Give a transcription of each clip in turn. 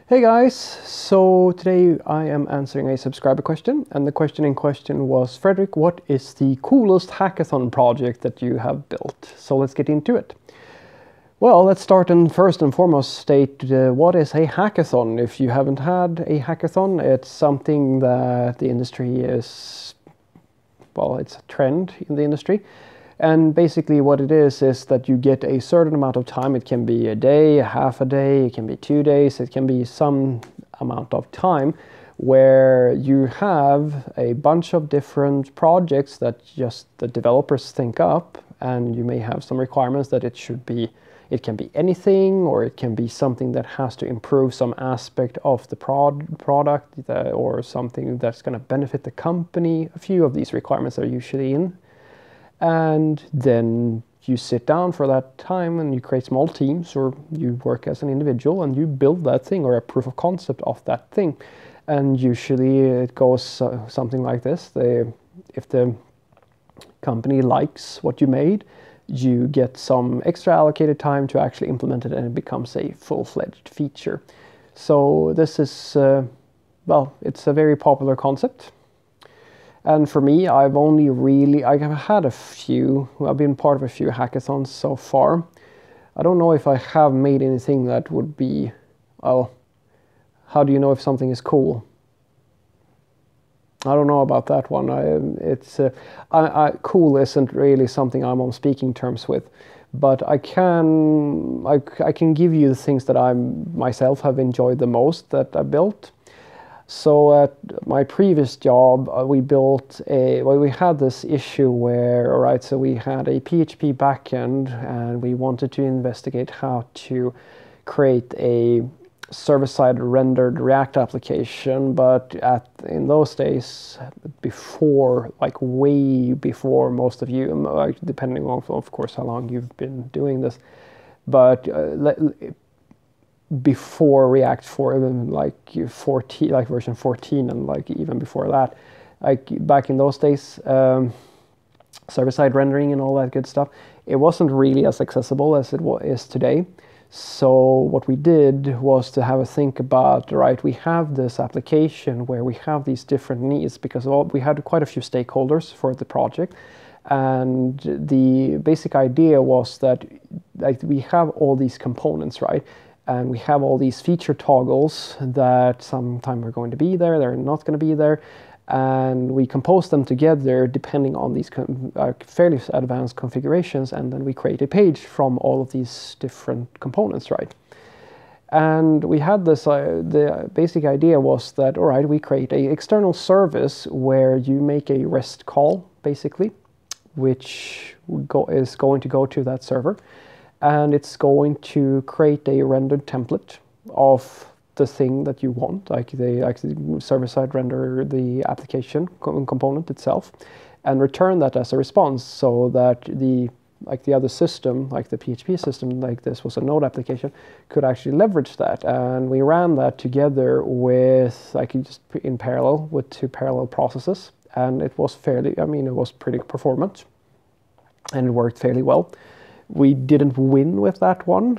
Hey guys, so today I am answering a subscriber question, and the question in question was, Frederick, what is the coolest hackathon project that you have built? So let's get into it. Well, let's start and first and foremost state what is a hackathon. If you haven't had a hackathon, it's something that the industry is, well, it's a trend in the industry. And basically what it is that you get a certain amount of time. It can be a day, a half a day, it can be 2 days, it can be some amount of time where you have a bunch of different projects that just the developers think up, and you may have some requirements that it can be anything, or it can be something that has to improve some aspect of the product or something that's going to benefit the company. A few of these requirements are usually in. And then you sit down for that time and you create small teams, or you work as an individual and you build that thing or a proof of concept of that thing. And usually it goes something like this. If the company likes what you made, you get some extra allocated time to actually implement it, and it becomes a full-fledged feature. So this is, well, it's a very popular concept. And for me, I've had a few, I've been part of a few hackathons so far. I don't know if I have made anything that would be, well, how do you know if something is cool? I don't know about that one. Cool isn't really something I'm on speaking terms with, but I can give you the things that I myself have enjoyed the most that I built. So at my previous job, we had this issue where, all right, so we had a PHP backend, and we wanted to investigate how to create a server-side rendered React application. But in those days, way before most of you, depending on, of course, how long you've been doing this, but before React 4, version 14, and even before that, back in those days, server-side rendering and all that good stuff, it wasn't really as accessible as it is today. So what we did was to have a think about, right, we have this application where we have these different needs, because we had quite a few stakeholders for the project. And the basic idea was that we have all these components, right? And we have all these feature toggles that sometime are going to be there, they're not going to be there. And we compose them together depending on these fairly advanced configurations, and then we create a page from all of these different components, right? And we had this, the basic idea was that, all right, we create an external service where you make a REST call, basically, which is going to go to that server. And it's going to create a rendered template of the thing that you want, like the server-side render, the application component itself, and return that as a response, so that the other system, like the PHP system, like this was a Node application, could actually leverage that. And we ran that together with, just in parallel with 2 parallel processes, and it was it was pretty performant, and it worked fairly well. We didn't win with that one,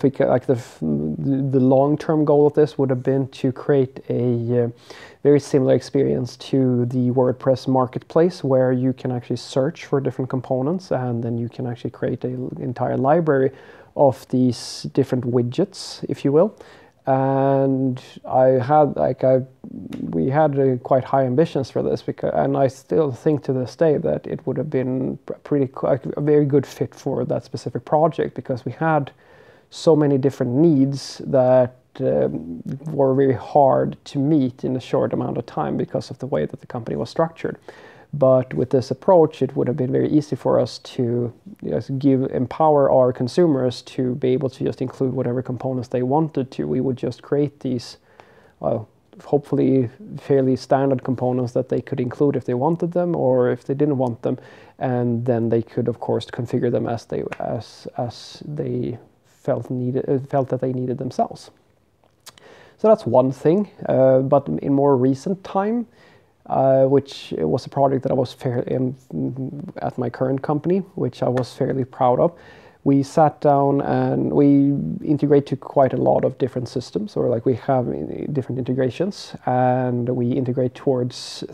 because the long-term goal of this would have been to create a very similar experience to the WordPress marketplace, where you can actually search for different components, and then you can actually create an entire library of these different widgets, if you will. And we had quite high ambitions for this, and I still think to this day that it would have been a very good fit for that specific project, because we had so many different needs that were very hard to meet in a short amount of time because of the way that the company was structured. But with this approach, it would have been very easy for us to empower our consumers to be able to just include whatever components they wanted to. We would just create these, hopefully fairly standard components that they could include if they wanted them, or if they didn't want them, and then they could, of course, configure them as they felt that they needed themselves. So that's one thing. But in more recent time, which was a project that I was at my current company, which I was fairly proud of, we sat down and we integrate to quite a lot of different systems, or like we have different integrations, and we integrate towards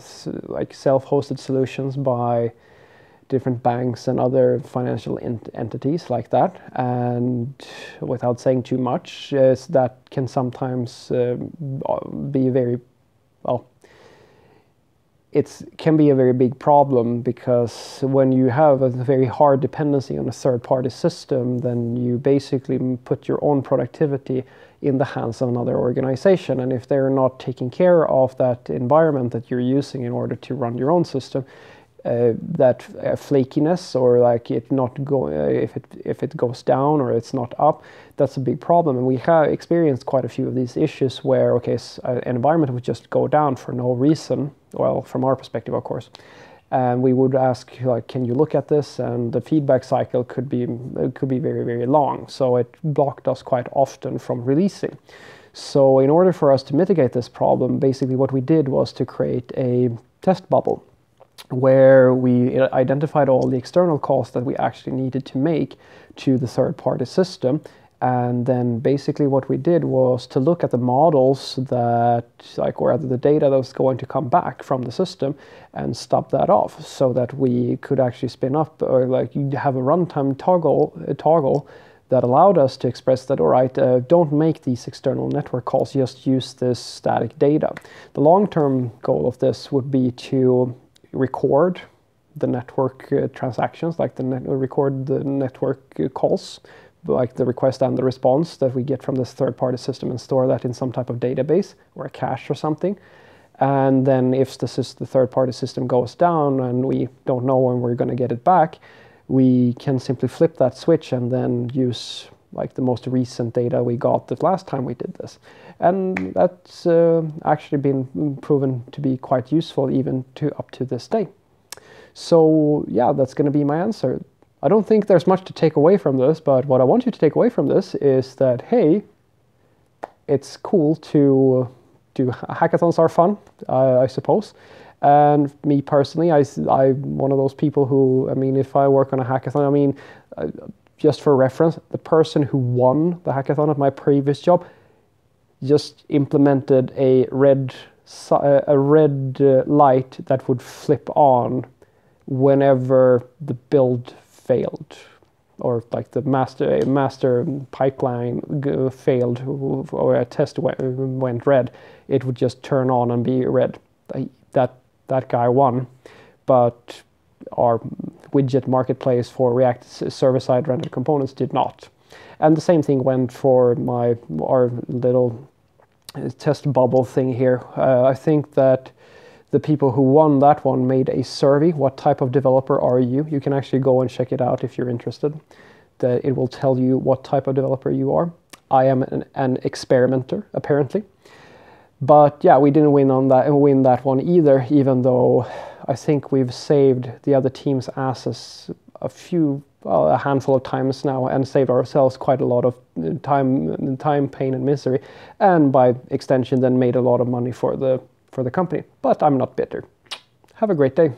like self-hosted solutions by different banks and other financial entities like that. And without saying too much, that can sometimes be very, well, it can be a very big problem, because when you have a very hard dependency on a third-party system, then you basically put your own productivity in the hands of another organization. And if they're not taking care of that environment that you're using in order to run your own system, that flakiness, or like it not go if it goes down or it's not up, that's a big problem. And we have experienced quite a few of these issues where, okay, an environment would just go down for no reason, well, from our perspective, of course, and we would ask, like, can you look at this? And the feedback cycle could be very, very long, so it blocked us quite often from releasing. So in order for us to mitigate this problem, basically what we did was to create a test bubble where we identified all the external calls that we actually needed to make to the third-party system. And then basically what we did was to look at the models that, like, or the data that was going to come back from the system, and stop that off, so that we could actually spin up, or like you have a runtime toggle that allowed us to express that, all right, don't make these external network calls, just use this static data. The long-term goal of this would be to record the network transactions, like record the network calls, like the request and the response that we get from this third-party system, and store that in some type of database or a cache or something. And then if the third-party system goes down and we don't know when we're going to get it back, we can simply flip that switch and then use like the most recent data we got the last time we did this. And that's actually been proven to be quite useful even up to this day. So yeah, that's going to be my answer. I don't think there's much to take away from this, but what I want you to take away from this is that, hey, it's cool to do hackathons. Are fun, I suppose. And me personally, I'm one of those people who, I mean, if I work on a hackathon, I mean, just for reference, the person who won the hackathon at my previous job just implemented a red light that would flip on whenever the build failed, or like the master pipeline failed, or a test went red. It would just turn on and be red. That guy won, but our widget marketplace for React server-side rendered components did not. And the same thing went for our little test bubble thing here. I think that the people who won that one made a survey. What type of developer are you? You can actually go and check it out if you're interested. It will tell you what type of developer you are. I am an experimenter, apparently. But yeah, we didn't win that one either, even though I think we've saved the other team's asses a handful of times now, and saved ourselves quite a lot of time, pain, and misery, and by extension then made a lot of money for the company. But I'm not bitter. Have a great day.